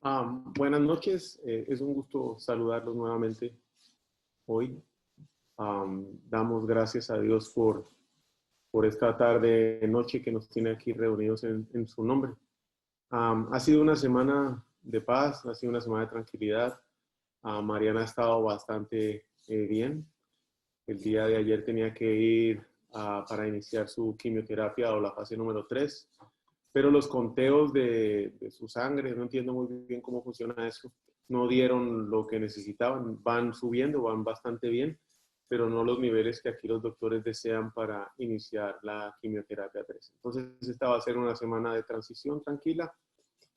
Buenas noches, es un gusto saludarlos nuevamente hoy. Damos gracias a Dios por esta tarde, noche que nos tiene aquí reunidos en su nombre. Ha sido una semana de paz, ha sido una semana de tranquilidad. Mariana ha estado bastante bien. El día de ayer tenía que ir para iniciar su quimioterapia o la fase número 3, pero los conteos de su sangre, no entiendo muy bien cómo funciona eso, no dieron lo que necesitaban, van subiendo, van bastante bien, pero no los niveles que aquí los doctores desean para iniciar la quimioterapia 3. Entonces esta va a ser una semana de transición tranquila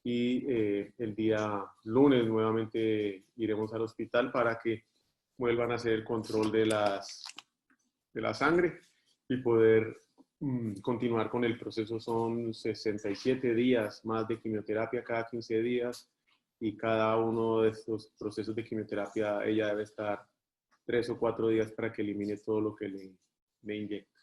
y el día lunes nuevamente iremos al hospital para que vuelvan a hacer el control de la sangre y poder continuar con el proceso. Son 67 días más de quimioterapia cada 15 días y cada uno de estos procesos de quimioterapia ella debe estar 3 o 4 días para que elimine todo lo que le inyecta.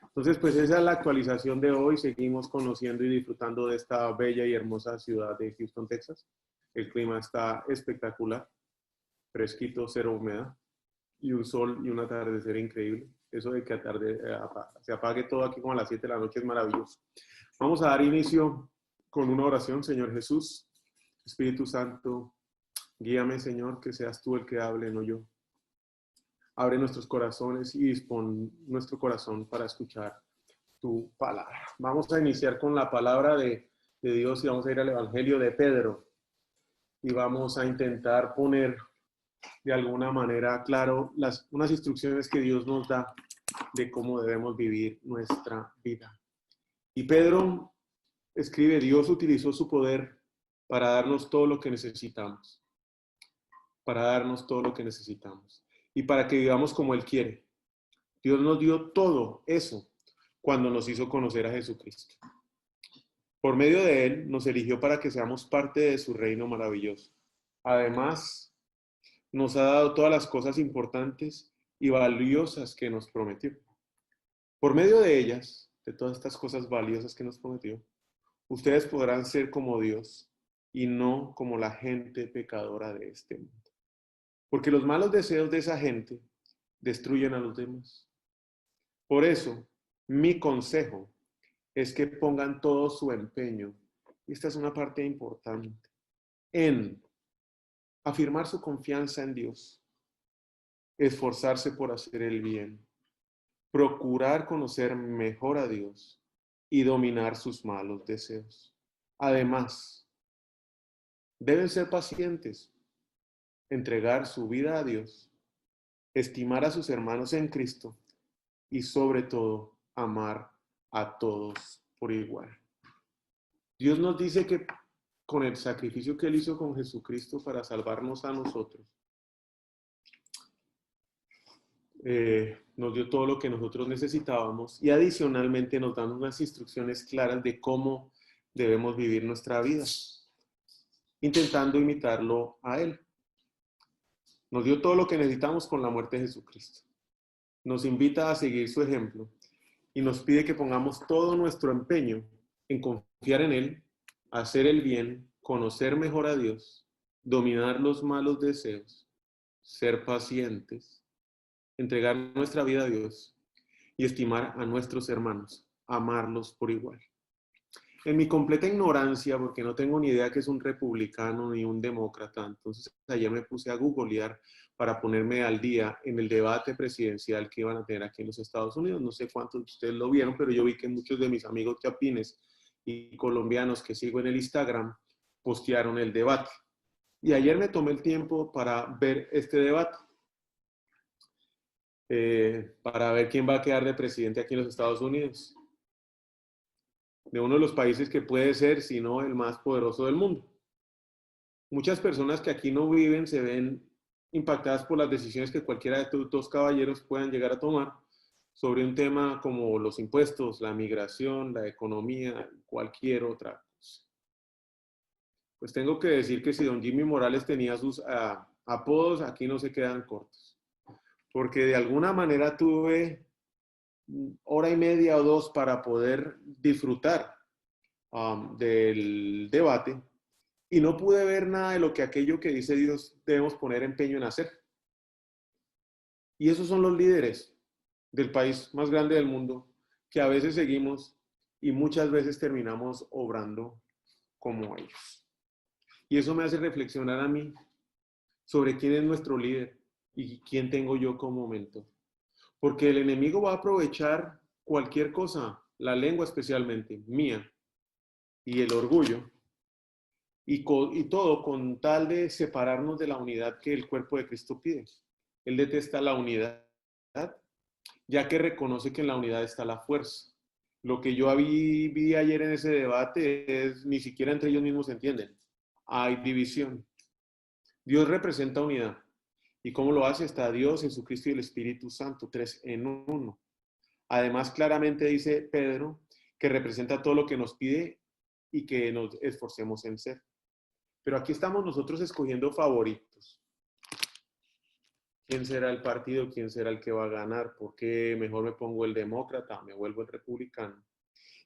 Entonces, pues esa es la actualización de hoy. Seguimos conociendo y disfrutando de esta bella y hermosa ciudad de Houston, Texas. El clima está espectacular, fresquito, cero humedad y un sol y un atardecer increíble. Eso de que se apague todo aquí como a las 7 de la noche es maravilloso. Vamos a dar inicio con una oración. Señor Jesús, Espíritu Santo, guíame, Señor, que seas tú el que hable, no yo. Abre nuestros corazones y dispón nuestro corazón para escuchar tu palabra. Vamos a iniciar con la palabra de Dios y vamos a ir al Evangelio de Pedro y vamos a intentar poner de alguna manera claro unas instrucciones que Dios nos da de cómo debemos vivir nuestra vida. Y Pedro escribe: Dios utilizó su poder para darnos todo lo que necesitamos, para darnos todo lo que necesitamos y para que vivamos como Él quiere. Dios nos dio todo eso cuando nos hizo conocer a Jesucristo. Por medio de Él nos eligió para que seamos parte de su reino maravilloso. Además, nos ha dado todas las cosas importantes y valiosas que nos prometió. Por medio de ellas, de todas estas cosas valiosas que nos prometió, ustedes podrán ser como Dios y no como la gente pecadora de este mundo. Porque los malos deseos de esa gente destruyen a los demás. Por eso, mi consejo es que pongan todo su empeño, y esta es una parte importante, en afirmar su confianza en Dios, esforzarse por hacer el bien, procurar conocer mejor a Dios y dominar sus malos deseos. Además, deben ser pacientes, entregar su vida a Dios, estimar a sus hermanos en Cristo y sobre todo amar a todos por igual. Dios nos dice que con el sacrificio que Él hizo con Jesucristo para salvarnos a nosotros, nos dio todo lo que nosotros necesitábamos y adicionalmente nos dan unas instrucciones claras de cómo debemos vivir nuestra vida, intentando imitarlo a Él. Nos dio todo lo que necesitamos con la muerte de Jesucristo. Nos invita a seguir su ejemplo y nos pide que pongamos todo nuestro empeño en confiar en Él, hacer el bien, conocer mejor a Dios, dominar los malos deseos, ser pacientes, entregar nuestra vida a Dios y estimar a nuestros hermanos, amarlos por igual. En mi completa ignorancia, porque no tengo ni idea que es un republicano ni un demócrata, entonces ayer me puse a googlear para ponerme al día en el debate presidencial que iban a tener aquí en los Estados Unidos. No sé cuántos de ustedes lo vieron, pero yo vi que muchos de mis amigos chapines y colombianos que sigo en el Instagram postearon el debate. Y ayer me tomé el tiempo para ver este debate, para ver quién va a quedar de presidente aquí en los Estados Unidos, de uno de los países que puede ser, si no el más poderoso del mundo. Muchas personas que aquí no viven se ven impactadas por las decisiones que cualquiera de estos dos caballeros puedan llegar a tomar sobre un tema como los impuestos, la migración, la economía, cualquier otra cosa. Pues tengo que decir que si don Jimmy Morales tenía sus apodos, aquí no se quedan cortos. Porque de alguna manera tuve hora y media o dos para poder disfrutar del debate y no pude ver nada de lo que aquello que dice Dios debemos poner empeño en hacer. Y esos son los líderes del país más grande del mundo, que a veces seguimos y muchas veces terminamos obrando como ellos. Y eso me hace reflexionar a mí sobre quién es nuestro líder y quién tengo yo como mentor. Porque el enemigo va a aprovechar cualquier cosa, la lengua especialmente, mía, y el orgullo, y todo con tal de separarnos de la unidad que el cuerpo de Cristo pide. Él detesta la unidad, ya que reconoce que en la unidad está la fuerza. Lo que yo vi ayer en ese debate es ni siquiera entre ellos mismos se entienden. Hay división. Dios representa unidad. ¿Y cómo lo hace? Está Dios, Jesucristo y el Espíritu Santo, tres en uno. Además, claramente dice Pedro que representa todo lo que nos pide y que nos esforcemos en ser. Pero aquí estamos nosotros escogiendo favoritos. ¿Quién será el partido? ¿Quién será el que va a ganar? ¿Por qué mejor me pongo el demócrata? ¿Me vuelvo el republicano?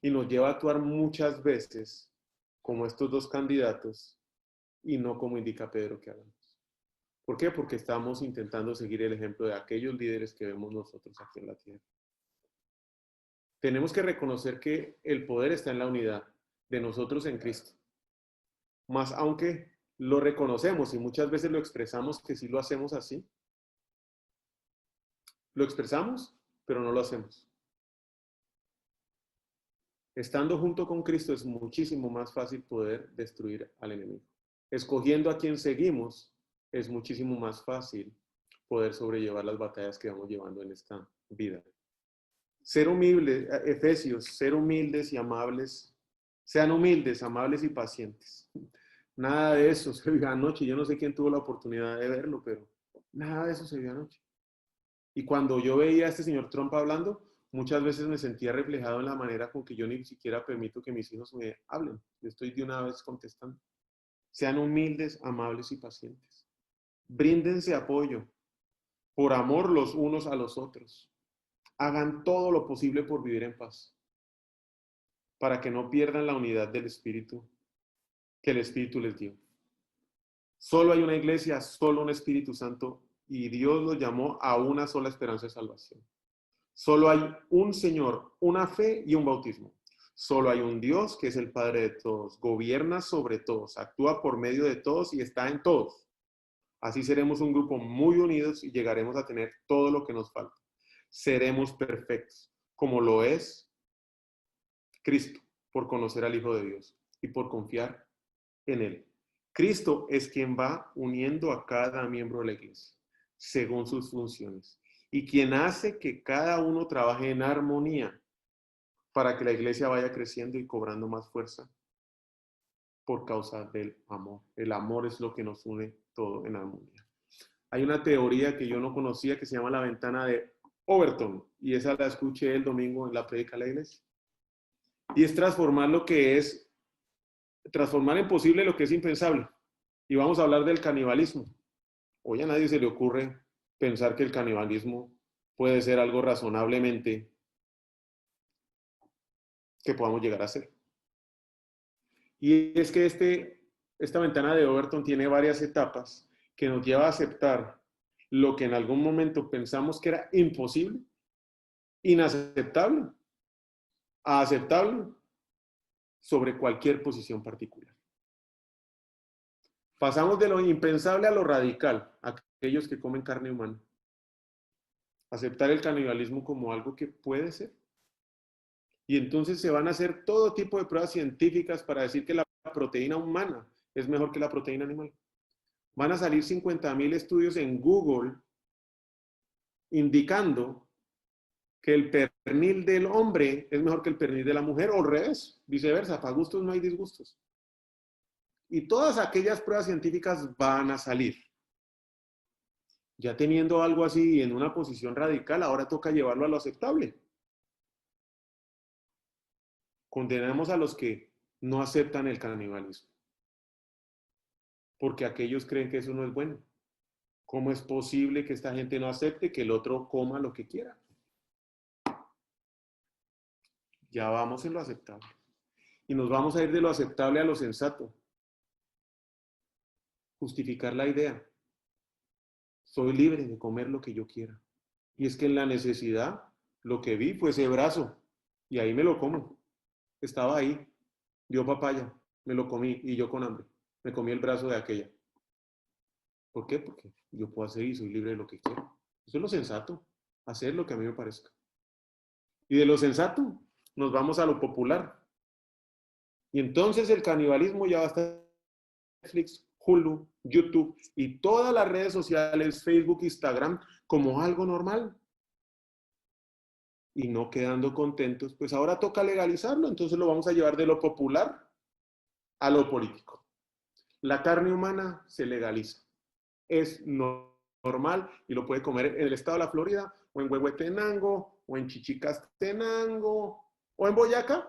Y nos lleva a actuar muchas veces como estos dos candidatos y no como indica Pedro que hagamos. ¿Por qué? Porque estamos intentando seguir el ejemplo de aquellos líderes que vemos nosotros aquí en la tierra. Tenemos que reconocer que el poder está en la unidad de nosotros en Cristo. Más aunque lo reconocemos y muchas veces lo expresamos que sí lo hacemos así, lo expresamos, pero no lo hacemos. Estando junto con Cristo es muchísimo más fácil poder destruir al enemigo. Escogiendo a quien seguimos es muchísimo más fácil poder sobrellevar las batallas que vamos llevando en esta vida. Ser humildes, Efesios, ser humildes y amables, sean humildes, amables y pacientes. Nada de eso se vio anoche. Yo no sé quién tuvo la oportunidad de verlo, pero nada de eso se vio anoche. Y cuando yo veía a este señor Trump hablando, muchas veces me sentía reflejado en la manera con que yo ni siquiera permito que mis hijos me hablen. Yo estoy de una vez contestando. Sean humildes, amables y pacientes. Bríndense apoyo, por amor los unos a los otros. Hagan todo lo posible por vivir en paz, para que no pierdan la unidad del Espíritu que el Espíritu les dio. Solo hay una iglesia, solo un Espíritu Santo, y Dios los llamó a una sola esperanza de salvación. Solo hay un Señor, una fe y un bautismo. Solo hay un Dios que es el Padre de todos, gobierna sobre todos, actúa por medio de todos y está en todos. Así seremos un grupo muy unidos y llegaremos a tener todo lo que nos falta. Seremos perfectos, como lo es Cristo, por conocer al Hijo de Dios y por confiar en Él. Cristo es quien va uniendo a cada miembro de la iglesia, según sus funciones, y quien hace que cada uno trabaje en armonía para que la iglesia vaya creciendo y cobrando más fuerza por causa del amor. El amor es lo que nos une todo en armonía. Hay una teoría que yo no conocía que se llama la ventana de Overton, y esa la escuché el domingo en la prédica de la iglesia. Y es transformar en posible lo que es impensable. Y vamos a hablar del canibalismo. Hoy a nadie se le ocurre pensar que el canibalismo puede ser algo razonablemente que podamos llegar a ser. Y es que esta ventana de Overton tiene varias etapas que nos lleva a aceptar lo que en algún momento pensamos que era imposible, inaceptable, a aceptable sobre cualquier posición particular. Pasamos de lo impensable a lo radical, aquellos que comen carne humana. Aceptar el canibalismo como algo que puede ser. Y entonces se van a hacer todo tipo de pruebas científicas para decir que la proteína humana es mejor que la proteína animal. Van a salir 50,000 estudios en Google indicando que el pernil del hombre es mejor que el pernil de la mujer, o al revés, viceversa, para gustos no hay disgustos. Y todas aquellas pruebas científicas van a salir. Ya teniendo algo así en una posición radical, ahora toca llevarlo a lo aceptable. Condenamos a los que no aceptan el canibalismo, porque aquellos creen que eso no es bueno. ¿Cómo es posible que esta gente no acepte que el otro coma lo que quiera? Ya vamos en lo aceptable. Y nos vamos a ir de lo aceptable a lo sensato. justificar la idea. Soy libre de comer lo que yo quiera. Y es que en la necesidad, lo que vi fue ese brazo, y ahí me lo como. Estaba ahí, dio papaya, me lo comí, y yo con hambre. Me comí el brazo de aquella. ¿Por qué? Porque yo puedo hacer y soy libre de lo que quiero. Eso es lo sensato, hacer lo que a mí me parezca. Y de lo sensato nos vamos a lo popular. Y entonces el canibalismo ya va a estar en Netflix, Hulu, YouTube y todas las redes sociales, Facebook, Instagram, como algo normal. Y no quedando contentos, pues ahora toca legalizarlo, entonces lo vamos a llevar de lo popular a lo político. La carne humana se legaliza. Es normal y lo puede comer en el estado de la Florida, o en Huehuetenango, o en Chichicastenango, o en Boyacá.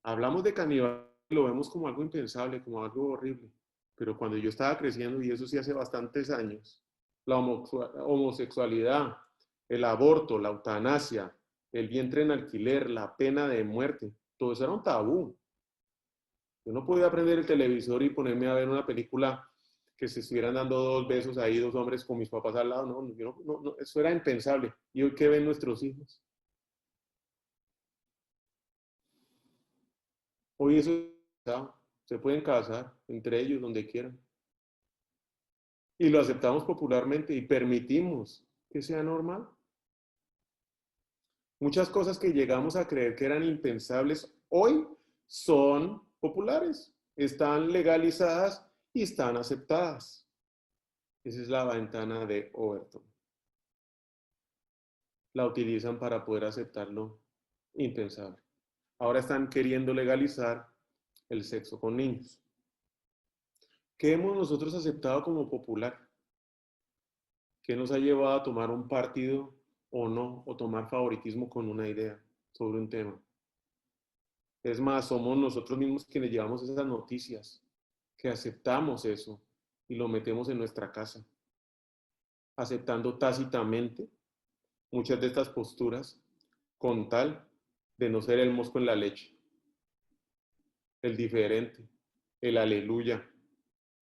Hablamos de canibalismo, lo vemos como algo impensable, como algo horrible. Pero cuando yo estaba creciendo, y eso sí hace bastantes años, la homosexualidad, el aborto, la eutanasia, el vientre en alquiler, la pena de muerte, todo eso era un tabú. Yo no podía prender el televisor y ponerme a ver una película que se estuvieran dando 2 besos ahí, 2 hombres con mis papás al lado. No, no, eso era impensable. ¿Y hoy qué ven nuestros hijos? Hoy eso se pueden casar entre ellos donde quieran. Y lo aceptamos popularmente y permitimos que sea normal. Muchas cosas que llegamos a creer que eran impensables hoy son populares, están legalizadas y están aceptadas. Esa es la ventana de Overton. La utilizan para poder aceptar lo impensable. Ahora están queriendo legalizar el sexo con niños. ¿Qué hemos nosotros aceptado como popular? ¿Qué nos ha llevado a tomar un partido o no, o tomar favoritismo con una idea sobre un tema? Es más, somos nosotros mismos quienes llevamos esas noticias, que aceptamos eso y lo metemos en nuestra casa, aceptando tácitamente muchas de estas posturas con tal de no ser el mosco en la leche, el diferente, el aleluya,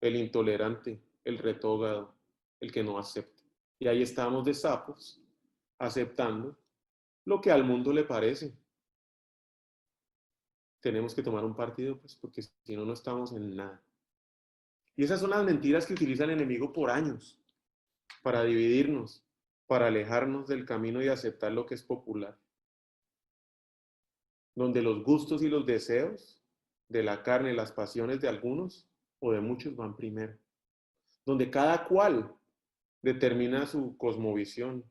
el intolerante, el retógrado, el que no acepta. Y ahí estamos de sapos, aceptando lo que al mundo le parece. Tenemos que tomar un partido, pues, porque si no, no estamos en nada. Y esas son las mentiras que utiliza el enemigo por años, para dividirnos, para alejarnos del camino y aceptar lo que es popular. Donde los gustos y los deseos de la carne, las pasiones de algunos o de muchos van primero. Donde cada cual determina su cosmovisión.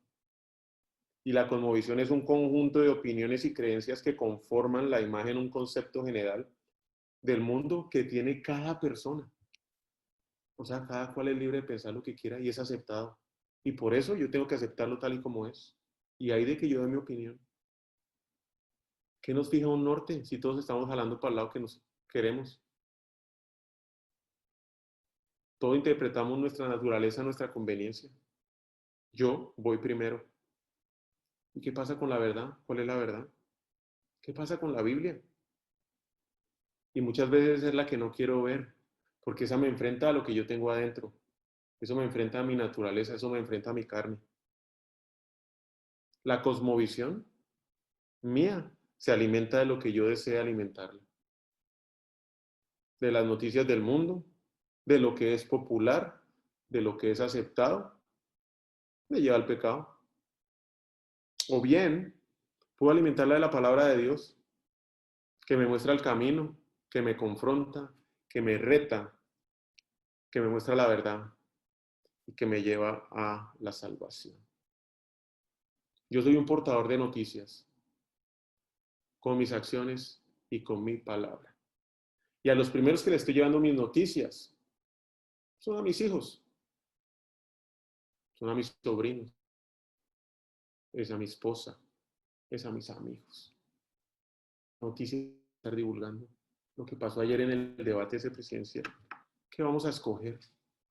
Y la cosmovisión es un conjunto de opiniones y creencias que conforman la imagen, un concepto general del mundo que tiene cada persona. O sea, cada cual es libre de pensar lo que quiera y es aceptado. Y por eso yo tengo que aceptarlo tal y como es. Y hay de que yo dé mi opinión. ¿Qué nos fija un norte si todos estamos jalando para el lado que nos queremos? Todo interpretamos nuestra naturaleza, nuestra conveniencia. Yo voy primero. ¿Y qué pasa con la verdad? ¿Cuál es la verdad? ¿Qué pasa con la Biblia? Y muchas veces es la que no quiero ver, porque esa me enfrenta a lo que yo tengo adentro. Eso me enfrenta a mi naturaleza, eso me enfrenta a mi carne. La cosmovisión mía se alimenta de lo que yo desee alimentarla. De las noticias del mundo, de lo que es popular, de lo que es aceptado, me lleva al pecado. O bien, puedo alimentarla de la palabra de Dios, que me muestra el camino, que me confronta, que me reta, que me muestra la verdad y que me lleva a la salvación. Yo soy un portador de noticias con mis acciones y con mi palabra. Y a los primeros que les estoy llevando mis noticias son a mis hijos, son a mis sobrinos, es a mi esposa, es a mis amigos. Noticias estar divulgando lo que pasó ayer en el debate ese presidencial. ¿Qué vamos a escoger?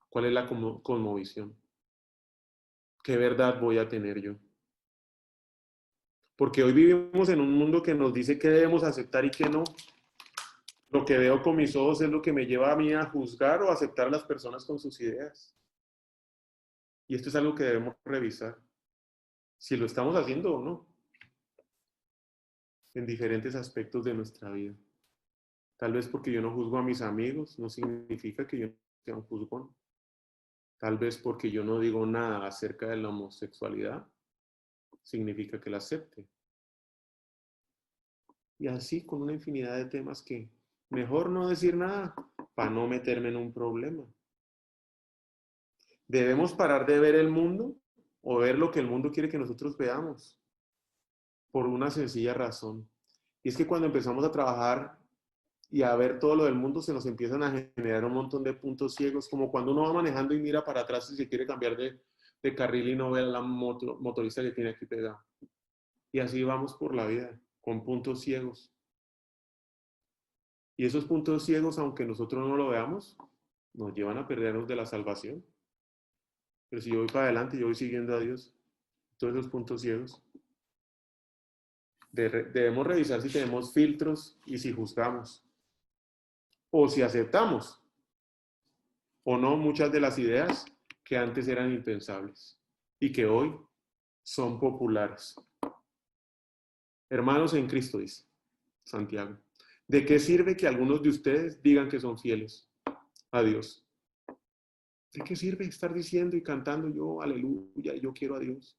¿Cuál es la cosmovisión? ¿Qué verdad voy a tener yo? Porque hoy vivimos en un mundo que nos dice qué debemos aceptar y qué no. Lo que veo con mis ojos es lo que me lleva a mí a juzgar o a aceptar a las personas con sus ideas. Y esto es algo que debemos revisar, si lo estamos haciendo o no, en diferentes aspectos de nuestra vida. Tal vez porque yo no juzgo a mis amigos, no significa que yo sea un juzgón. Tal vez porque yo no digo nada acerca de la homosexualidad, significa que la acepte. Y así con una infinidad de temas que mejor no decir nada para no meterme en un problema. Debemos parar de ver el mundo o ver lo que el mundo quiere que nosotros veamos por una sencilla razón. Y es que cuando empezamos a trabajar y a ver todo lo del mundo, se nos empiezan a generar un montón de puntos ciegos, como cuando uno va manejando y mira para atrás y se quiere cambiar de carril y no ve a la motorista que tiene aquí pegada. Y así vamos por la vida, con puntos ciegos. Y esos puntos ciegos, aunque nosotros no lo veamos, nos llevan a perdernos de la salvación. Pero si yo voy para adelante, yo voy siguiendo a Dios, todos esos puntos ciegos, debemos revisar si tenemos filtros y si juzgamos, o si aceptamos o no muchas de las ideas que antes eran impensables y que hoy son populares. Hermanos en Cristo, dice Santiago, ¿de qué sirve que algunos de ustedes digan que son fieles a Dios? ¿De qué sirve estar diciendo y cantando yo aleluya y yo quiero a Dios?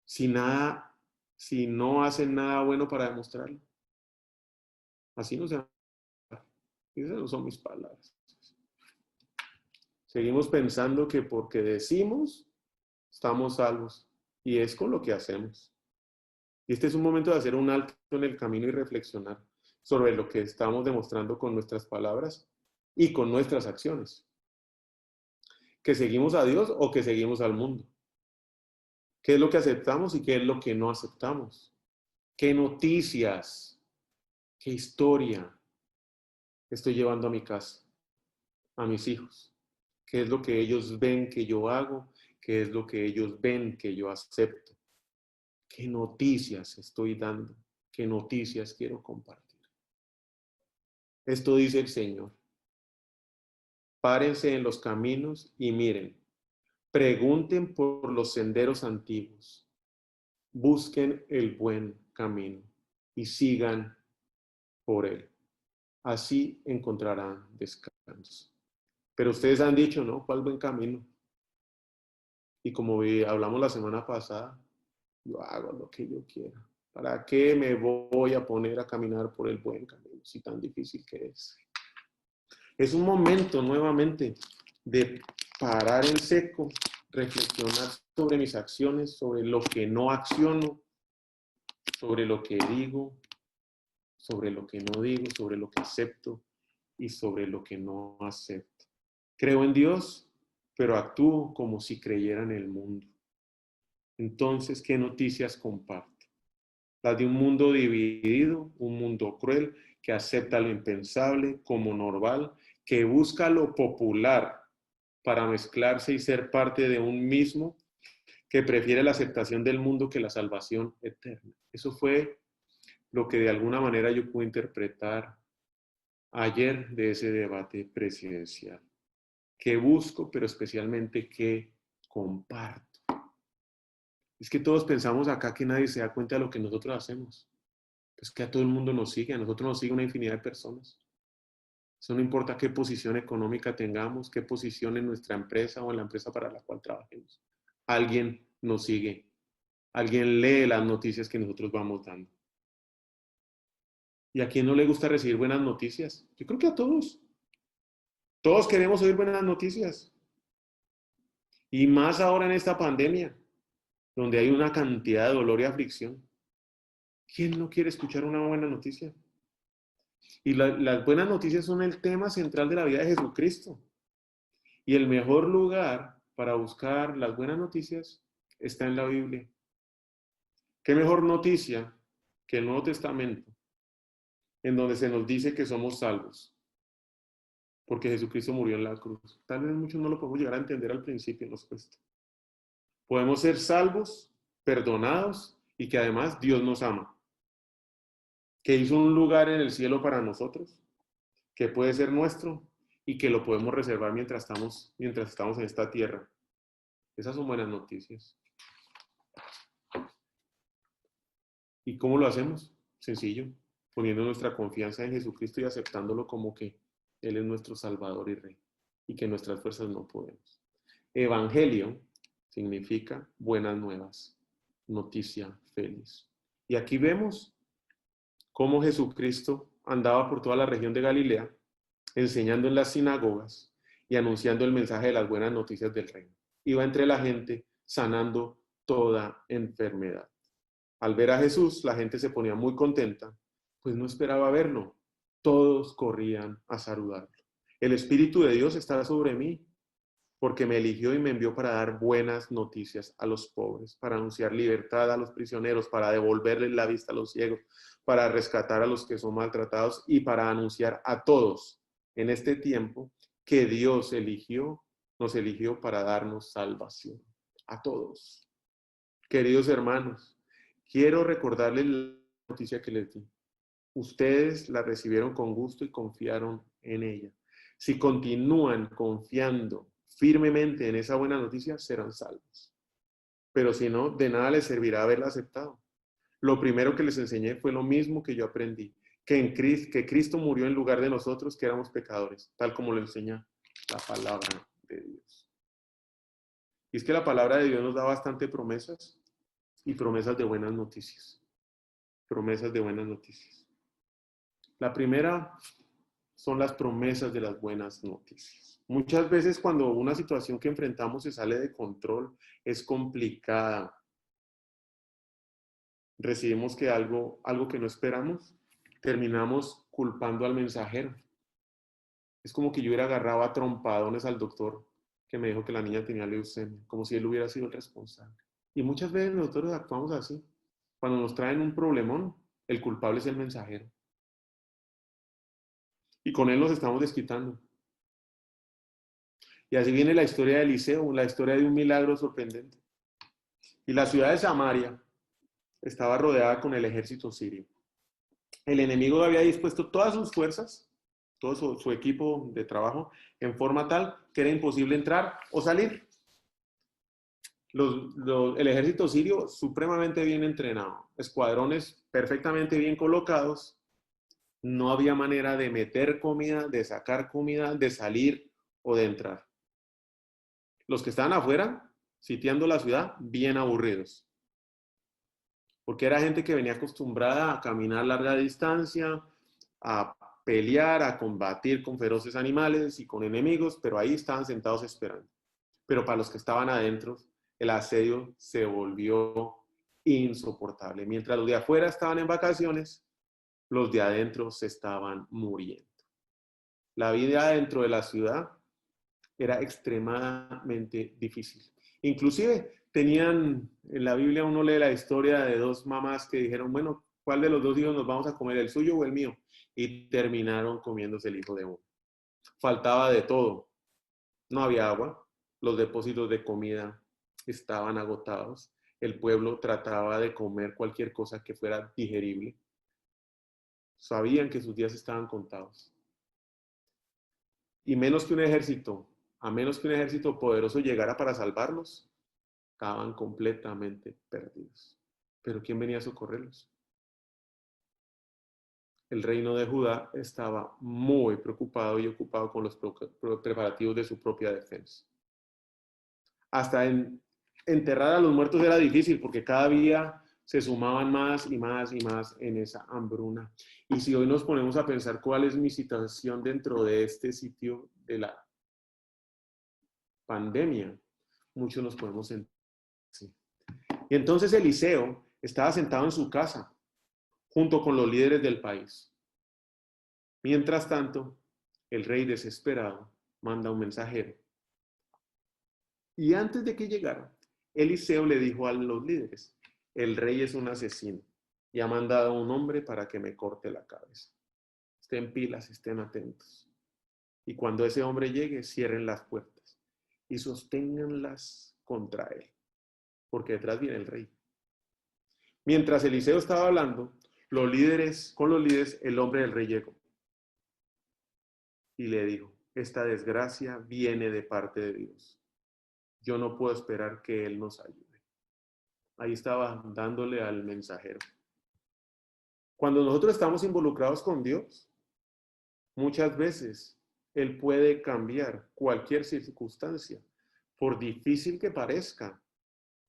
Si nada, si no hacen nada bueno para demostrarlo. Así no se va. Esas no son mis palabras. Seguimos pensando que porque decimos, estamos salvos. Y es con lo que hacemos. Y este es un momento de hacer un alto en el camino y reflexionar sobre lo que estamos demostrando con nuestras palabras y con nuestras acciones. ¿Que seguimos a Dios o que seguimos al mundo? ¿Qué es lo que aceptamos y qué es lo que no aceptamos? ¿Qué noticias, qué historia estoy llevando a mi casa, a mis hijos? ¿Qué es lo que ellos ven que yo hago? ¿Qué es lo que ellos ven que yo acepto? ¿Qué noticias estoy dando? ¿Qué noticias quiero compartir? Esto dice el Señor. Párense en los caminos y miren. Pregunten por los senderos antiguos. Busquen el buen camino y sigan por él. Así encontrarán descanso. Pero ustedes han dicho, ¿no? ¿Cuál buen camino? Y como hablamos la semana pasada, yo hago lo que yo quiera. ¿Para qué me voy a poner a caminar por el buen camino si tan difícil que es? Es un momento nuevamente de parar en seco, reflexionar sobre mis acciones, sobre lo que no acciono, sobre lo que digo, sobre lo que no digo, sobre lo que acepto y sobre lo que no acepto. Creo en Dios, pero actúo como si creyera en el mundo. Entonces, ¿qué noticias comparto? Las de un mundo dividido, un mundo cruel, que acepta lo impensable como normal, que busca lo popular para mezclarse y ser parte de un mismo, que prefiere la aceptación del mundo que la salvación eterna. Eso fue lo que de alguna manera yo pude interpretar ayer de ese debate presidencial. ¿Qué busco, pero especialmente qué comparto? Es que todos pensamos acá que nadie se da cuenta de lo que nosotros hacemos. Pues que a todo el mundo nos sigue, a nosotros nos sigue una infinidad de personas. Eso no importa qué posición económica tengamos, qué posición en nuestra empresa o en la empresa para la cual trabajemos. Alguien nos sigue, alguien lee las noticias que nosotros vamos dando. ¿Y a quién no le gusta recibir buenas noticias? Yo creo que a todos. Todos queremos oír buenas noticias. Y más ahora en esta pandemia, donde hay una cantidad de dolor y aflicción. ¿Quién no quiere escuchar una buena noticia? Y las buenas noticias son el tema central de la vida de Jesucristo. Y el mejor lugar para buscar las buenas noticias está en la Biblia. ¿Qué mejor noticia que el Nuevo Testamento, en donde se nos dice que somos salvos? Porque Jesucristo murió en la cruz. Tal vez muchos no lo podemos llegar a entender al principio, nos cuesta. Podemos ser salvos, perdonados y que además Dios nos ama. Que hizo un lugar en el cielo para nosotros que puede ser nuestro y que lo podemos reservar mientras estamos en esta tierra. Esas son buenas noticias. ¿Y cómo lo hacemos? Sencillo, poniendo nuestra confianza en Jesucristo y aceptándolo como que Él es nuestro Salvador y Rey y que nuestras fuerzas no podemos. Evangelio significa buenas nuevas, noticia feliz. Y aquí vemos cómo Jesucristo andaba por toda la región de Galilea, enseñando en las sinagogas y anunciando el mensaje de las buenas noticias del reino. Iba entre la gente sanando toda enfermedad. Al ver a Jesús, la gente se ponía muy contenta, pues no esperaba verlo. Todos corrían a saludarlo. El Espíritu de Dios está sobre mí, porque me eligió y me envió para dar buenas noticias a los pobres, para anunciar libertad a los prisioneros, para devolverles la vista a los ciegos, para rescatar a los que son maltratados y para anunciar a todos en este tiempo que Dios nos eligió para darnos salvación. A todos. Queridos hermanos, quiero recordarles la noticia que les di. Ustedes la recibieron con gusto y confiaron en ella. Si continúan confiando firmemente en esa buena noticia, serán salvos. Pero si no, de nada les servirá haberla aceptado. Lo primero que les enseñé fue lo mismo que yo aprendí, que Cristo murió en lugar de nosotros, que éramos pecadores, tal como lo enseña la palabra de Dios. Y es que la palabra de Dios nos da bastante promesas y promesas de buenas noticias. Promesas de buenas noticias. La primera son las promesas de las buenas noticias. Muchas veces cuando una situación que enfrentamos se sale de control, es complicada. Recibimos que algo que no esperamos, terminamos culpando al mensajero. Es como que yo hubiera agarrado a trompadones al doctor que me dijo que la niña tenía leucemia, como si él hubiera sido el responsable. Y muchas veces nosotros actuamos así. Cuando nos traen un problemón, el culpable es el mensajero. Y con él nos estamos desquitando. Y así viene la historia de Eliseo, la historia de un milagro sorprendente. Y la ciudad de Samaria estaba rodeada con el ejército sirio. El enemigo había dispuesto todas sus fuerzas, todo su equipo de trabajo, en forma tal que era imposible entrar o salir. El ejército sirio supremamente bien entrenado, escuadrones perfectamente bien colocados, no había manera de meter comida, de sacar comida, de salir o de entrar. Los que estaban afuera, sitiando la ciudad, bien aburridos. Porque era gente que venía acostumbrada a caminar larga distancia, a pelear, a combatir con feroces animales y con enemigos, pero ahí estaban sentados esperando. Pero para los que estaban adentro, el asedio se volvió insoportable. Mientras los de afuera estaban en vacaciones, los de adentro se estaban muriendo. La vida dentro de la ciudad era extremadamente difícil. Inclusive en la Biblia uno lee la historia de dos mamás que dijeron, bueno, ¿cuál de los dos hijos nos vamos a comer, el suyo o el mío? Y terminaron comiéndose el hijo de uno. Faltaba de todo. No había agua, los depósitos de comida estaban agotados, el pueblo trataba de comer cualquier cosa que fuera digerible. Sabían que sus días estaban contados. Y a menos que un ejército poderoso llegara para salvarlos, estaban completamente perdidos. Pero ¿quién venía a socorrerlos? El reino de Judá estaba muy preocupado y ocupado con los preparativos de su propia defensa. Hasta enterrar a los muertos era difícil porque cada día se sumaban más y más y más en esa hambruna. Y si hoy nos ponemos a pensar cuál es mi situación dentro de este sitio de la pandemia, muchos nos podemos sentir así. Y entonces Eliseo estaba sentado en su casa junto con los líderes del país. Mientras tanto, el rey desesperado manda un mensajero. Y antes de que llegara, Eliseo le dijo a los líderes, el rey es un asesino y ha mandado a un hombre para que me corte la cabeza. Estén pilas, estén atentos. Y cuando ese hombre llegue, cierren las puertas y sosténganlas contra él, porque detrás viene el rey. Mientras Eliseo estaba hablando, con los líderes, el hombre del rey llegó. y le dijo, esta desgracia viene de parte de Dios. Yo no puedo esperar que Él nos ayude. Ahí estaba dándole al mensajero. Cuando nosotros estamos involucrados con Dios, muchas veces Él puede cambiar cualquier circunstancia, por difícil que parezca,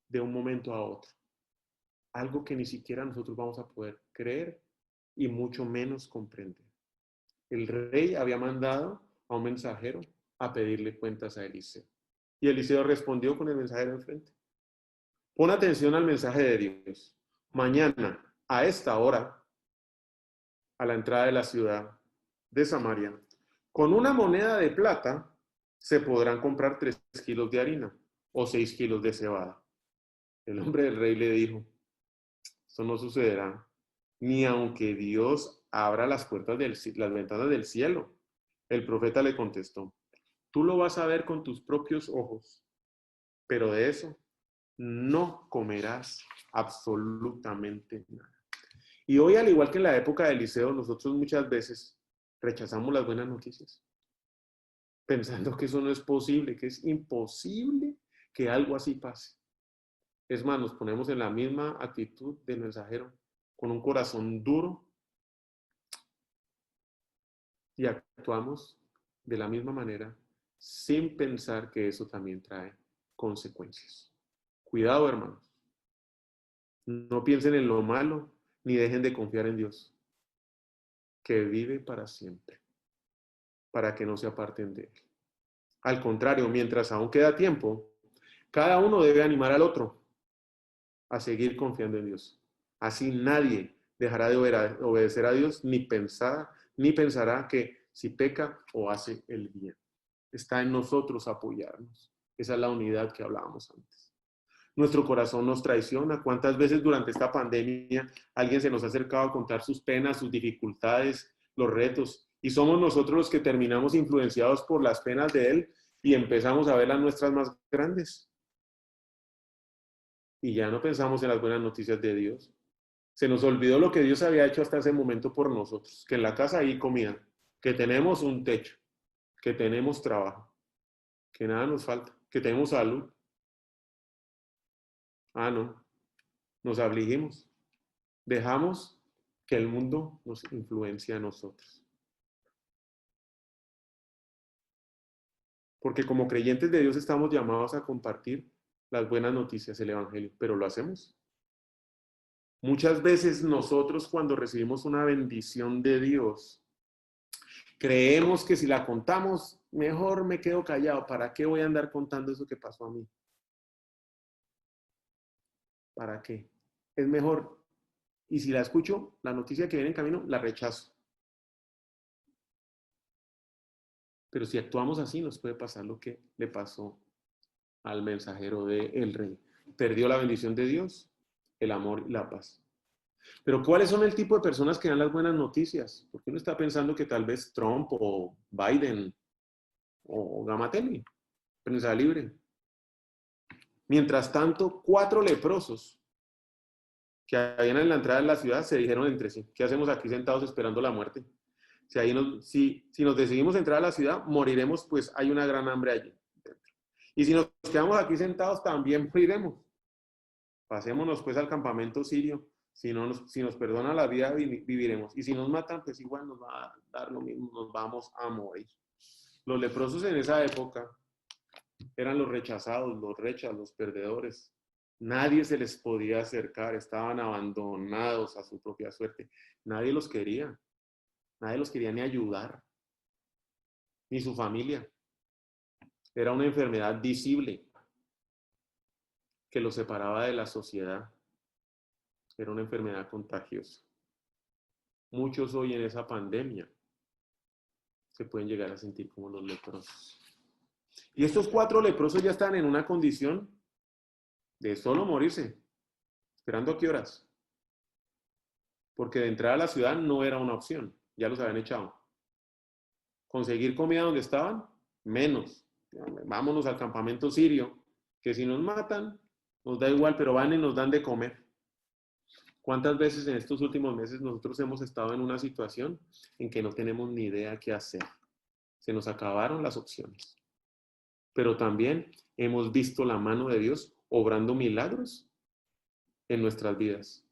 de un momento a otro. Algo que ni siquiera nosotros vamos a poder creer y mucho menos comprender. El rey había mandado a un mensajero a pedirle cuentas a Eliseo. Y Eliseo respondió con el mensajero enfrente. Pon atención al mensaje de Dios. Mañana, a esta hora, a la entrada de la ciudad de Samaria, con una moneda de plata se podrán comprar 3 kilos de harina o 6 kilos de cebada. El hombre del rey le dijo, esto no sucederá, ni aunque Dios abra las ventanas del cielo. El profeta le contestó, tú lo vas a ver con tus propios ojos, pero de eso no comerás absolutamente nada. Y hoy, al igual que en la época de Eliseo, nosotros muchas veces rechazamos las buenas noticias, pensando que eso no es posible, que es imposible que algo así pase. Es más, nos ponemos en la misma actitud del mensajero, con un corazón duro, y actuamos de la misma manera, sin pensar que eso también trae consecuencias. Cuidado, hermanos. No piensen en lo malo, ni dejen de confiar en Dios, que vive para siempre, para que no se aparten de Él. Al contrario, mientras aún queda tiempo, cada uno debe animar al otro a seguir confiando en Dios. Así nadie dejará de obedecer a Dios, ni pensará que si peca o hace el bien. Está en nosotros apoyarnos. Esa es la unidad que hablábamos antes. Nuestro corazón nos traiciona. ¿Cuántas veces durante esta pandemia alguien se nos ha acercado a contar sus penas, sus dificultades, los retos? Y somos nosotros los que terminamos influenciados por las penas de él y empezamos a ver las nuestras más grandes. Y ya no pensamos en las buenas noticias de Dios. Se nos olvidó lo que Dios había hecho hasta ese momento por nosotros, que en la casa hay comida, que tenemos un techo, que tenemos trabajo, que nada nos falta, que tenemos salud. Ah, no, nos afligimos. Dejamos que el mundo nos influencie a nosotros. Porque como creyentes de Dios estamos llamados a compartir las buenas noticias, el Evangelio, pero ¿lo hacemos? Muchas veces nosotros cuando recibimos una bendición de Dios, creemos que si la contamos, mejor me quedo callado. ¿Para qué voy a andar contando eso que pasó a mí? ¿Para qué? Es mejor. Y si la escucho, la noticia que viene en camino, la rechazo. Pero si actuamos así, nos puede pasar lo que le pasó al mensajero del rey. Perdió la bendición de Dios, el amor y la paz. Pero ¿cuáles son el tipo de personas que dan las buenas noticias? Porque uno está pensando que tal vez Trump o Biden o Gamatelli, prensa libre. Mientras tanto, 4 leprosos que habían en la entrada de la ciudad se dijeron entre sí, ¿qué hacemos aquí sentados esperando la muerte? Si nos decidimos entrar a la ciudad, moriremos, pues hay una gran hambre allí. Y si nos quedamos aquí sentados, también moriremos. Pasémonos pues al campamento sirio. Si nos perdona la vida, viviremos. Y si nos matan, pues igual nos va a dar lo mismo, nos vamos a morir. Los leprosos en esa época eran los rechazados, los perdedores. Nadie se les podía acercar, estaban abandonados a su propia suerte. Nadie los quería ni ayudar, ni su familia. Era una enfermedad visible que los separaba de la sociedad. Era una enfermedad contagiosa. Muchos hoy en esa pandemia se pueden llegar a sentir como los leprosos. Y estos 4 leprosos ya están en una condición de solo morirse. ¿Esperando a qué horas? Porque de entrar a la ciudad no era una opción. Ya los habían echado. Conseguir comida donde estaban, menos. Vámonos al campamento sirio, que si nos matan, nos da igual, pero van y nos dan de comer. ¿Cuántas veces en estos últimos meses nosotros hemos estado en una situación en que no tenemos ni idea qué hacer? Se nos acabaron las opciones. Pero también hemos visto la mano de Dios obrando milagros en nuestras vidas,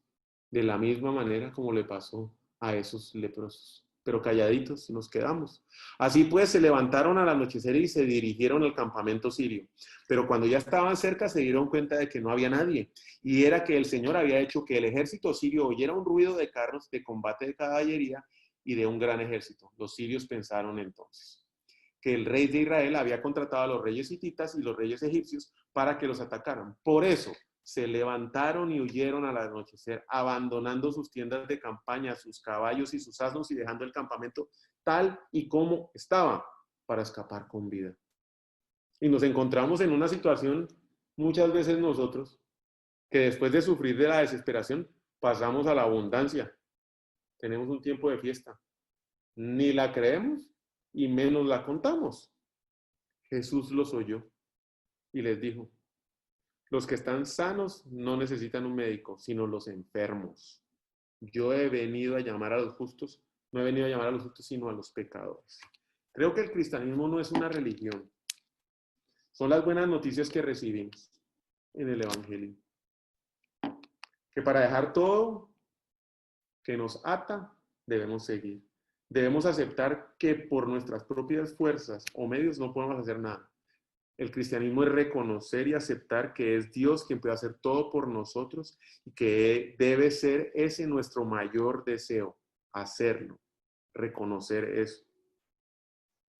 de la misma manera como le pasó a esos leprosos. Pero calladitos nos quedamos. Así pues, se levantaron al anochecer y se dirigieron al campamento sirio. Pero cuando ya estaban cerca, se dieron cuenta de que no había nadie. Y era que el Señor había hecho que el ejército sirio oyera un ruido de carros de combate de caballería y de un gran ejército. Los sirios pensaron entonces que el rey de Israel había contratado a los reyes hititas y los reyes egipcios para que los atacaran. Por eso se levantaron y huyeron al anochecer, abandonando sus tiendas de campaña, sus caballos y sus asnos y dejando el campamento tal y como estaba para escapar con vida. Y nos encontramos en una situación muchas veces nosotros que después de sufrir de la desesperación pasamos a la abundancia. Tenemos un tiempo de fiesta. Ni la creemos y menos la contamos. Jesús los oyó y les dijo: los que están sanos no necesitan un médico, sino los enfermos. Yo he venido a llamar a los justos, no he venido a llamar a los justos, sino a los pecadores. Creo que el cristianismo no es una religión, son las buenas noticias que recibimos en el Evangelio. Que para dejar todo que nos ata, debemos seguir. Debemos aceptar que por nuestras propias fuerzas o medios no podemos hacer nada. El cristianismo es reconocer y aceptar que es Dios quien puede hacer todo por nosotros y que debe ser ese nuestro mayor deseo, hacerlo, reconocer eso.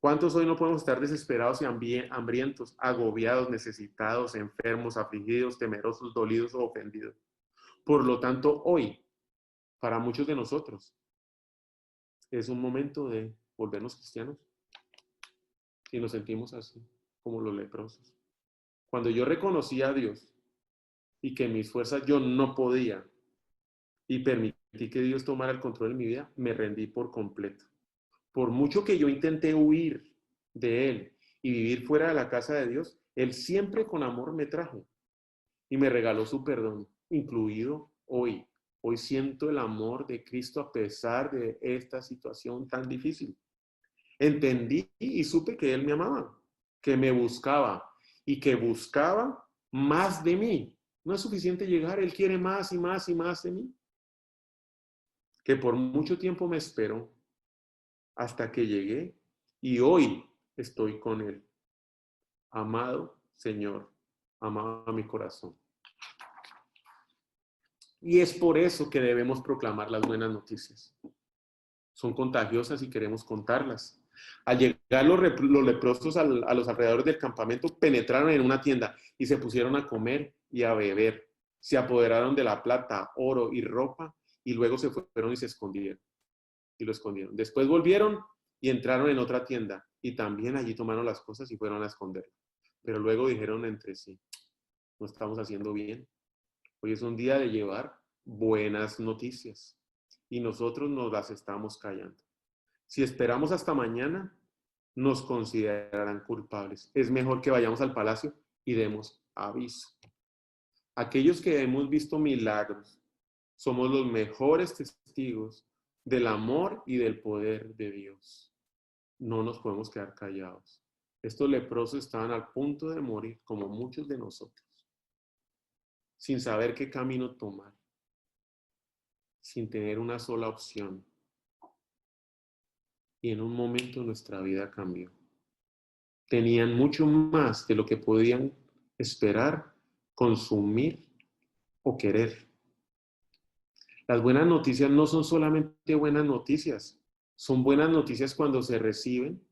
¿Cuántos hoy no podemos estar desesperados y hambrientos, agobiados, necesitados, enfermos, afligidos, temerosos, dolidos o ofendidos? Por lo tanto, hoy, para muchos de nosotros, es un momento de volvernos cristianos y nos sentimos así, como los leprosos. Cuando yo reconocí a Dios y que mis fuerzas yo no podía y permití que Dios tomara el control de mi vida, me rendí por completo. Por mucho que yo intenté huir de Él y vivir fuera de la casa de Dios, Él siempre con amor me trajo y me regaló su perdón, incluido hoy. Hoy siento el amor de Cristo a pesar de esta situación tan difícil. Entendí y supe que Él me amaba, que me buscaba y que buscaba más de mí. No es suficiente llegar, Él quiere más y más y más de mí. Que por mucho tiempo me esperó hasta que llegué y hoy estoy con Él. Amado Señor, amado a mi corazón. Y es por eso que debemos proclamar las buenas noticias. Son contagiosas y queremos contarlas. Al llegar los leprosos a los alrededores del campamento, penetraron en una tienda y se pusieron a comer y a beber. Se apoderaron de la plata, oro y ropa y luego se fueron y se escondieron. Y lo escondieron. Después volvieron y entraron en otra tienda y también allí tomaron las cosas y fueron a esconderlas. Pero luego dijeron entre sí: no estamos haciendo bien. Hoy es un día de llevar buenas noticias y nosotros nos las estamos callando. Si esperamos hasta mañana, nos considerarán culpables. Es mejor que vayamos al palacio y demos aviso. Aquellos que hemos visto milagros, somos los mejores testigos del amor y del poder de Dios. No nos podemos quedar callados. Estos leprosos estaban al punto de morir, como muchos de nosotros, sin saber qué camino tomar, sin tener una sola opción. Y en un momento nuestra vida cambió. Tenían mucho más de lo que podían esperar, consumir o querer. Las buenas noticias no son solamente buenas noticias, son buenas noticias cuando se reciben,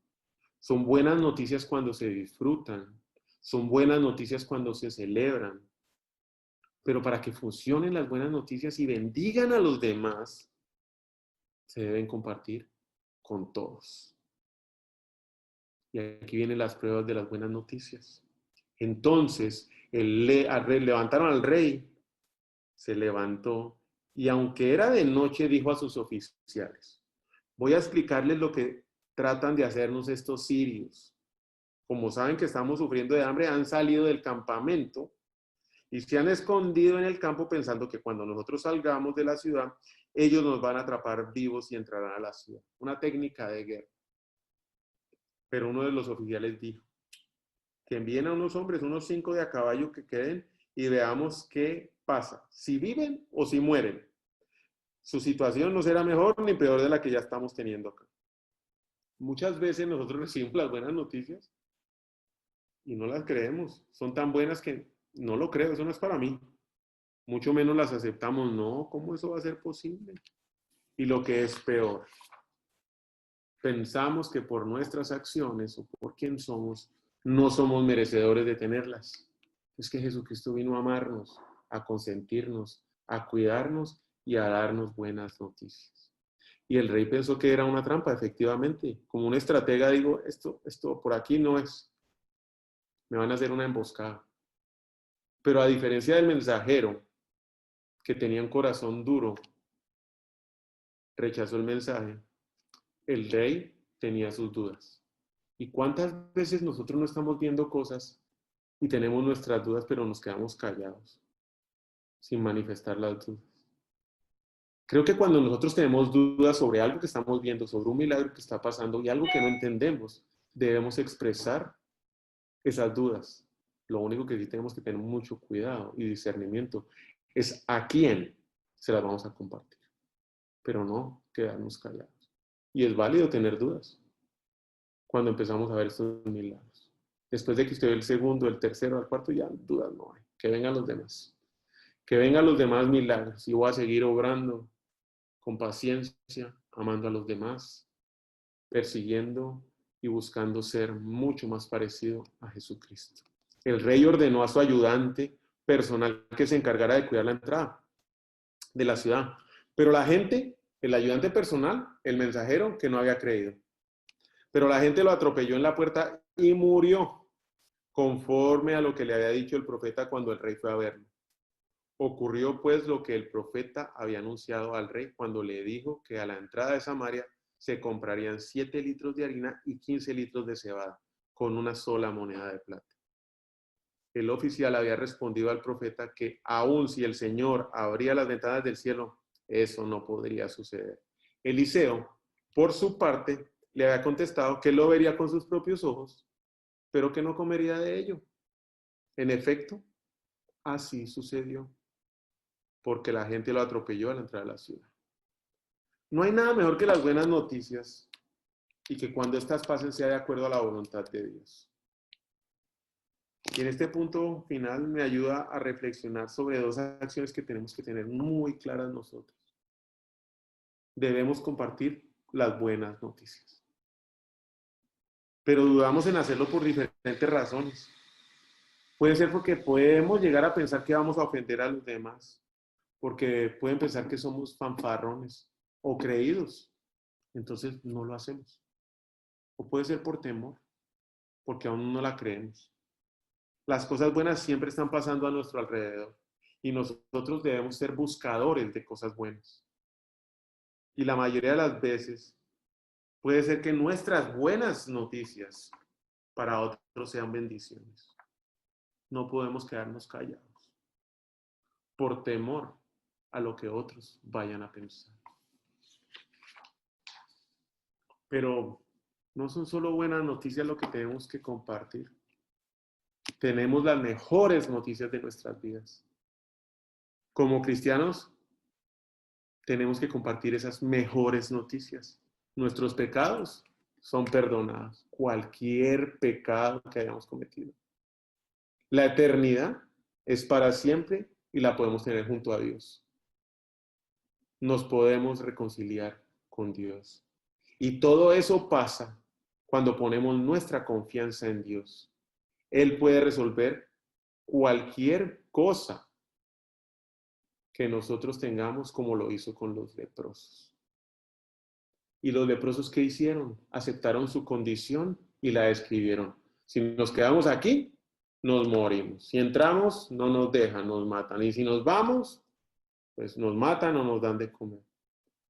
son buenas noticias cuando se disfrutan, son buenas noticias cuando se celebran. Pero para que funcionen las buenas noticias y bendigan a los demás, se deben compartir con todos. Y aquí vienen las pruebas de las buenas noticias. Entonces, levantaron al rey, se levantó, y aunque era de noche, dijo a sus oficiales: voy a explicarles lo que tratan de hacernos estos sirios. Como saben que estamos sufriendo de hambre, han salido del campamento y se han escondido en el campo pensando que cuando nosotros salgamos de la ciudad, ellos nos van a atrapar vivos y entrarán a la ciudad. Una técnica de guerra. Pero uno de los oficiales dijo que envíen a unos hombres, unos 5 de a caballo que queden y veamos qué pasa, si viven o si mueren. Su situación no será mejor ni peor de la que ya estamos teniendo acá. Muchas veces nosotros recibimos las buenas noticias y no las creemos. Son tan buenas que no lo creo, eso no es para mí. Mucho menos las aceptamos. No, ¿cómo eso va a ser posible? Y lo que es peor, pensamos que por nuestras acciones o por quién somos, no somos merecedores de tenerlas. Es que Jesucristo vino a amarnos, a consentirnos, a cuidarnos y a darnos buenas noticias. Y el rey pensó que era una trampa, efectivamente. Como un estratega digo, esto por aquí no es. Me van a hacer una emboscada. Pero a diferencia del mensajero, que tenía un corazón duro, rechazó el mensaje, el rey tenía sus dudas. ¿Y cuántas veces nosotros no estamos viendo cosas y tenemos nuestras dudas, pero nos quedamos callados, sin manifestar las dudas? Creo que cuando nosotros tenemos dudas sobre algo que estamos viendo, sobre un milagro que está pasando y algo que no entendemos, debemos expresar esas dudas. Lo único que sí tenemos que tener mucho cuidado y discernimiento es a quién se las vamos a compartir, pero no quedarnos callados. Y es válido tener dudas cuando empezamos a ver estos milagros. Después de que usted ve el segundo, el tercero, el cuarto, ya dudas no hay. Que vengan los demás. Que vengan los demás milagros y voy a seguir obrando con paciencia, amando a los demás, persiguiendo y buscando ser mucho más parecido a Jesucristo. El rey ordenó a su ayudante personal que se encargara de cuidar la entrada de la ciudad. Pero la gente, el ayudante personal, el mensajero, que no había creído. Pero la gente lo atropelló en la puerta y murió, conforme a lo que le había dicho el profeta cuando el rey fue a verlo. Ocurrió pues lo que el profeta había anunciado al rey cuando le dijo que a la entrada de Samaria se comprarían 7 litros de harina y 15 litros de cebada, con una sola moneda de plata. El oficial había respondido al profeta que aun si el Señor abría las ventanas del cielo, eso no podría suceder. Eliseo, por su parte, le había contestado que lo vería con sus propios ojos, pero que no comería de ello. En efecto, así sucedió, porque la gente lo atropelló al entrar a la ciudad. No hay nada mejor que las buenas noticias y que cuando estas pasen sea de acuerdo a la voluntad de Dios. Y en este punto final me ayuda a reflexionar sobre 2 acciones que tenemos que tener muy claras nosotros. Debemos compartir las buenas noticias, pero dudamos en hacerlo por diferentes razones. Puede ser porque podemos llegar a pensar que vamos a ofender a los demás, porque pueden pensar que somos fanfarrones o creídos, entonces no lo hacemos. O puede ser por temor, porque aún no la creemos. Las cosas buenas siempre están pasando a nuestro alrededor y nosotros debemos ser buscadores de cosas buenas. Y la mayoría de las veces puede ser que nuestras buenas noticias para otros sean bendiciones. No podemos quedarnos callados por temor a lo que otros vayan a pensar. Pero no son solo buenas noticias lo que tenemos que compartir. Tenemos las mejores noticias de nuestras vidas. Como cristianos, tenemos que compartir esas mejores noticias. Nuestros pecados son perdonados. Cualquier pecado que hayamos cometido. La eternidad es para siempre y la podemos tener junto a Dios. Nos podemos reconciliar con Dios. Y todo eso pasa cuando ponemos nuestra confianza en Dios. Él puede resolver cualquier cosa que nosotros tengamos, como lo hizo con los leprosos. ¿Y los leprosos qué hicieron? Aceptaron su condición y la describieron. Si nos quedamos aquí, nos morimos. Si entramos, no nos dejan, nos matan. Y si nos vamos, pues nos matan o nos dan de comer.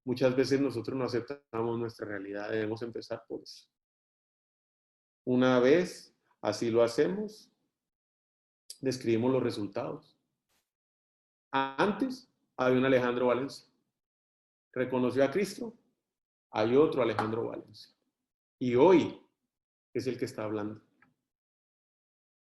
Muchas veces nosotros no aceptamos nuestra realidad. Debemos empezar por eso. Una vez así lo hacemos, describimos los resultados. Antes había un Alejandro Valencia. Reconoció a Cristo. Hay otro Alejandro Valencia. Y hoy es el que está hablando.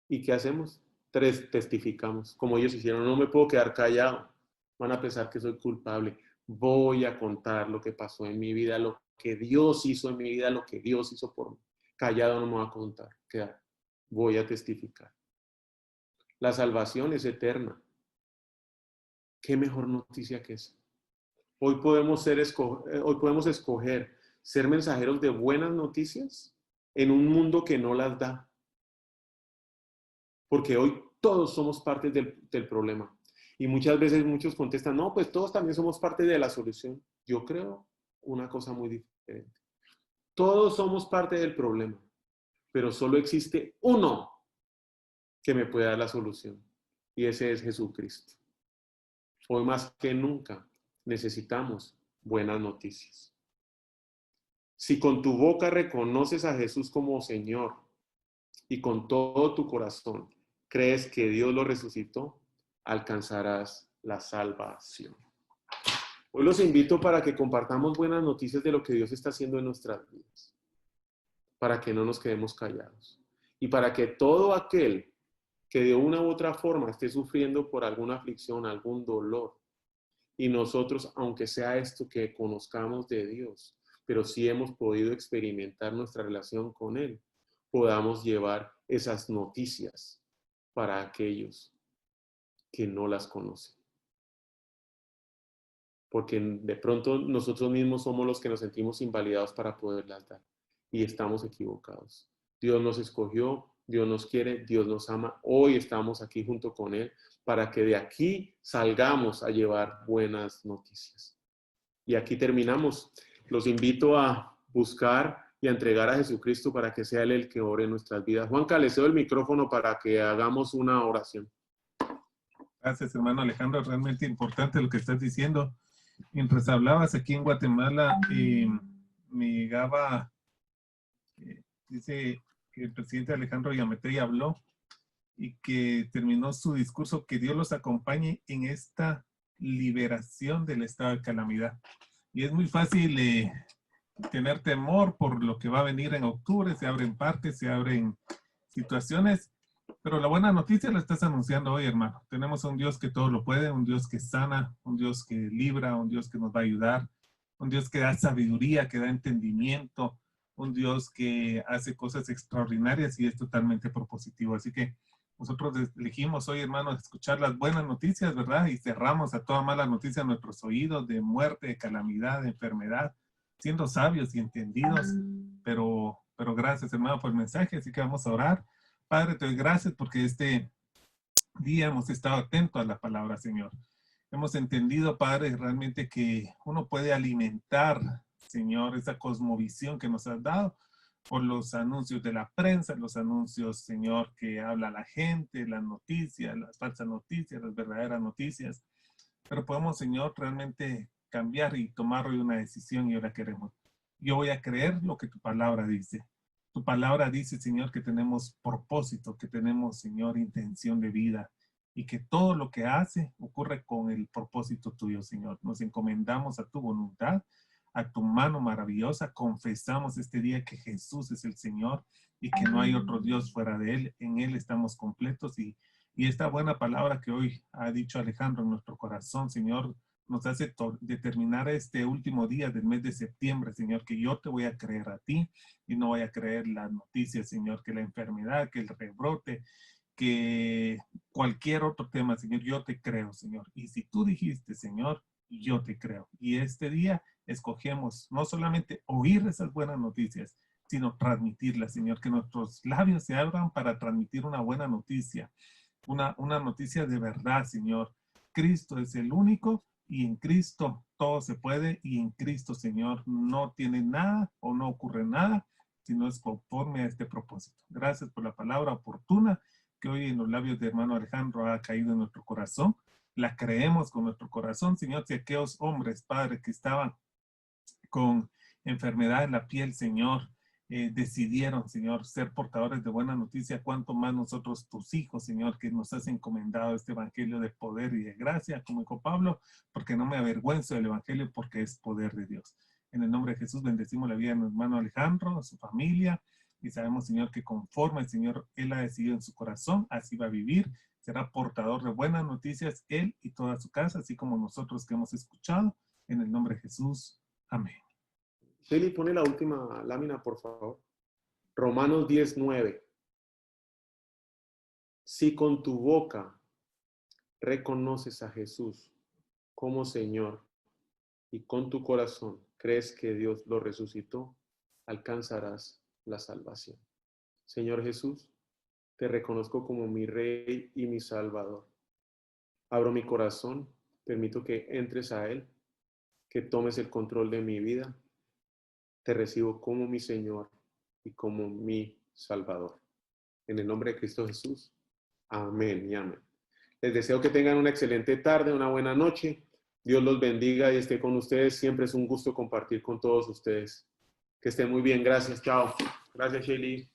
¿Y qué hacemos? Testificamos, como ellos hicieron. No me puedo quedar callado. Van a pensar que soy culpable. Voy a contar lo que pasó en mi vida, lo que Dios hizo en mi vida, lo que Dios hizo por mí. Callado no me voy a contar, quedar. Voy a testificar. La salvación es eterna. ¿Qué mejor noticia que esa? Hoy podemos escoger ser mensajeros de buenas noticias en un mundo que no las da. Porque hoy todos somos parte del problema. Y muchas veces muchos contestan, no, pues todos también somos parte de la solución. Yo creo una cosa muy diferente. Todos somos parte del problema, pero solo existe uno que me puede dar la solución. Y ese es Jesucristo. Hoy más que nunca necesitamos buenas noticias. Si con tu boca reconoces a Jesús como Señor y con todo tu corazón crees que Dios lo resucitó, alcanzarás la salvación. Hoy los invito para que compartamos buenas noticias de lo que Dios está haciendo en nuestras vidas, para que no nos quedemos callados y para que todo aquel que de una u otra forma esté sufriendo por alguna aflicción, algún dolor, y nosotros, aunque sea esto que conozcamos de Dios, pero sí hemos podido experimentar nuestra relación con Él, podamos llevar esas noticias para aquellos que no las conocen. Porque de pronto nosotros mismos somos los que nos sentimos invalidados para poderlas dar. Y estamos equivocados. Dios nos escogió, Dios nos quiere, Dios nos ama. Hoy estamos aquí junto con Él para que de aquí salgamos a llevar buenas noticias. Y aquí terminamos. Los invito a buscar y a entregar a Jesucristo para que sea Él el que ore en nuestras vidas. Juanca, le cedo el micrófono para que hagamos una oración. Gracias, hermano Alejandro. Realmente importante lo que estás diciendo. Mientras hablabas aquí en Guatemala, me llegaba, dice que el presidente Alejandro Yamatei habló y que terminó su discurso, que Dios los acompañe en esta liberación del estado de calamidad. Y es muy fácil tener temor por lo que va a venir en octubre, se abren parques, se abren situaciones, pero la buena noticia la estás anunciando hoy, hermano. Tenemos un Dios que todo lo puede, un Dios que sana, un Dios que libra, un Dios que nos va a ayudar, un Dios que da sabiduría, que da entendimiento, un Dios que hace cosas extraordinarias y es totalmente propositivo. Así que nosotros elegimos hoy, hermano, escuchar las buenas noticias, ¿verdad? Y cerramos a toda mala noticia nuestros oídos de muerte, de calamidad, de enfermedad, siendo sabios y entendidos. Pero gracias, hermano, por el mensaje. Así que vamos a orar. Padre, te doy gracias porque este día hemos estado atentos a la palabra, Señor. Hemos entendido, Padre, realmente que uno puede alimentar, Señor, esa cosmovisión que nos has dado por los anuncios de la prensa, los anuncios, Señor, que habla la gente, las noticias, las falsas noticias, las verdaderas noticias. Pero podemos, Señor, realmente cambiar y tomar hoy una decisión y ahora queremos. Yo voy a creer lo que tu palabra dice. Tu palabra dice, Señor, que tenemos propósito, que tenemos, Señor, intención de vida y que todo lo que hace ocurre con el propósito tuyo, Señor. Nos encomendamos a tu voluntad, a tu mano maravillosa. Confesamos este día que Jesús es el Señor y que no hay otro Dios fuera de Él. En Él estamos completos y esta buena palabra que hoy ha dicho Alejandro en nuestro corazón, Señor, nos hace determinar este último día del mes de septiembre, Señor, que yo te voy a creer a ti y no voy a creer las noticias, Señor, que la enfermedad, que el rebrote, que cualquier otro tema, Señor, yo te creo, Señor. Y si tú dijiste, Señor, yo te creo. Y este día escogemos no solamente oír esas buenas noticias, sino transmitirlas, Señor, que nuestros labios se abran para transmitir una buena noticia, una noticia de verdad, Señor. Cristo es el único y en Cristo todo se puede y en Cristo, Señor, no tiene nada o no ocurre nada si no es conforme a este propósito. Gracias por la palabra oportuna que hoy en los labios de hermano Alejandro ha caído en nuestro corazón. La creemos con nuestro corazón, Señor, si aquellos hombres, Padre, que estaban con enfermedad en la piel, Señor, decidieron, Señor, ser portadores de buena noticia, cuanto más nosotros, tus hijos, Señor, que nos has encomendado este evangelio de poder y de gracia, como dijo Pablo, porque no me avergüenzo del evangelio, porque es poder de Dios. En el nombre de Jesús bendecimos la vida de mi hermano Alejandro, a su familia, Y sabemos, Señor, que conforme el Señor, Él ha decidido en su corazón, así va a vivir. Será portador de buenas noticias, Él y toda su casa, así como nosotros que hemos escuchado. En el nombre de Jesús. Amén. Shelly, pone la última lámina, por favor. Romanos 10:9. Si con tu boca reconoces a Jesús como Señor y con tu corazón crees que Dios lo resucitó, alcanzarás la salvación. Señor Jesús, te reconozco como mi Rey y mi Salvador. Abro mi corazón, permito que entres a Él, que tomes el control de mi vida. Te recibo como mi Señor y como mi Salvador. En el nombre de Cristo Jesús. Amén y amén. Les deseo que tengan una excelente tarde, una buena noche. Dios los bendiga y esté con ustedes. Siempre es un gusto compartir con todos ustedes. Que estén muy bien. Gracias. Chao. Gracias, Shelly.